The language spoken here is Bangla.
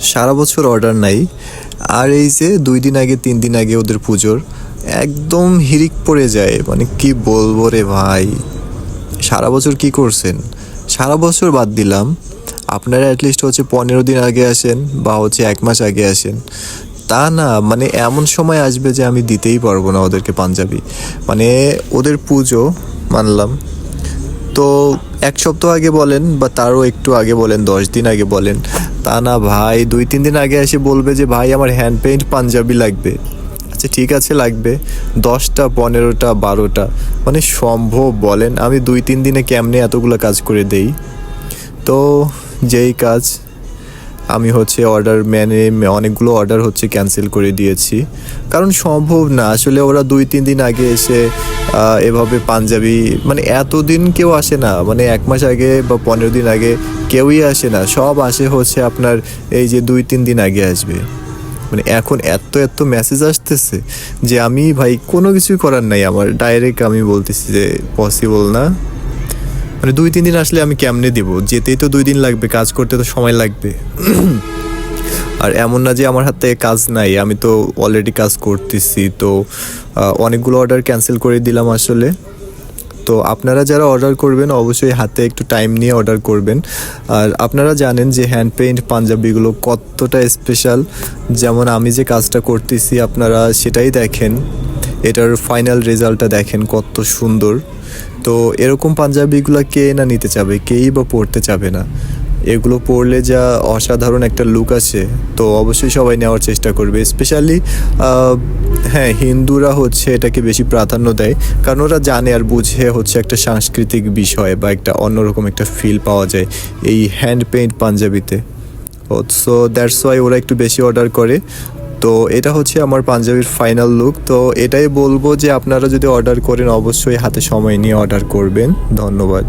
সারা বছর অর্ডার নাই। আর এই যে 2 দিন আগে 3 দিন আগে ওদের পুজোর একদম হিড়িক পড়ে যায়, মানে কি বলবো রে ভাই। সারা বছর কি করছেন? সারা বছর বাদ দিলাম, আপনারা অ্যাটলিস্ট হচ্ছে 15 দিন আগে আসেন বা হচ্ছে 1 মাস আগে আসেন। তা না, মানে এমন সময় আসবে যে আমি দিতেই পারবো না ওদেরকে পাঞ্জাবি। মানে ওদের পুজো মানলাম, তো 1 সপ্তাহ আগে বলেন বা তারও একটু আগে বলেন, 10 দিন আগে বলেন। তা না ভাই, 2-3 দিন আগে এসে বলবে যে ভাই আমার হ্যান্ড পেইন্ট পাঞ্জাবি লাগবে। আচ্ছা ঠিক আছে, লাগবে 10টা 15টা 12টা, মানে সম্ভব বলেন? আমি 2-3 দিনে কেমনে এতগুলো কাজ করে দেই? তো যেই কাজ আমি হচ্ছে অর্ডার অনেকগুলো অর্ডার হচ্ছে ক্যান্সেল করে দিয়েছি, কারণ সম্ভব না আসলে। ওরা 2-3 দিন আগে এসে এভাবে পাঞ্জাবি, মানে এতদিন কেউ আসে না, মানে 1 মাস আগে বা 15 দিন আগে কেউই আসে না। সব আসে হচ্ছে আপনার এই যে 2-3 দিন আগে আসবে। মানে এখন এত এত মেসেজ আসতেছে যে আমি ভাই কোনো কিছুই করার নাই আমার, ডাইরেক্ট আমি বলতেছি যে পসিবল না। মানে 2-3 দিন আসলে আমি কেমনে দিব? যেতেই তো 2 দিন লাগবে, কাজ করতে তো সময় লাগবে। আর এমন না যে আমার হাতে কাজ নাই, আমি তো অলরেডি কাজ করতেছি। তো অনেকগুলো অর্ডার ক্যান্সেল করে দিলাম আসলে। তো আপনারা যারা অর্ডার করবেন অবশ্যই হাতে একটু টাইম নিয়ে অর্ডার করবেন। আর আপনারা জানেন যে হ্যান্ড পেইন্ট পাঞ্জাবিগুলো কতটা স্পেশাল। যেমন আমি যে কাজটা করতেছি আপনারা সেটাই দেখেন, এটার ফাইনাল রেজাল্টটা দেখেন কত সুন্দর। তো এরকম পাঞ্জাবিগুলো কে না নিতে চাবে, কেই বা পরতে চাবে না? এগুলো পরলে যা অসাধারণ একটা লুক আছে, তো অবশ্যই সবাই নেওয়ার চেষ্টা করবে। স্পেশালি হ্যাঁ, হিন্দুরা হচ্ছে এটাকে বেশি প্রাধান্য দেয়, কারণ ওরা জানে আর বুঝে হচ্ছে একটা সাংস্কৃতিক বিষয় বা একটা অন্যরকম একটা ফিল পাওয়া যায় এই হ্যান্ড পেইন্ট পাঞ্জাবিতে। সো দ্যাটস ওয়াই ওরা একটু বেশি অর্ডার করে। তো এটা হচ্ছে আমার পাঞ্জাবির ফাইনাল লুক। তো এটাই বলবো যে আপনারা যদি অর্ডার করেন অবশ্যই হাতে সময় নিয়ে অর্ডার করবেন। ধন্যবাদ।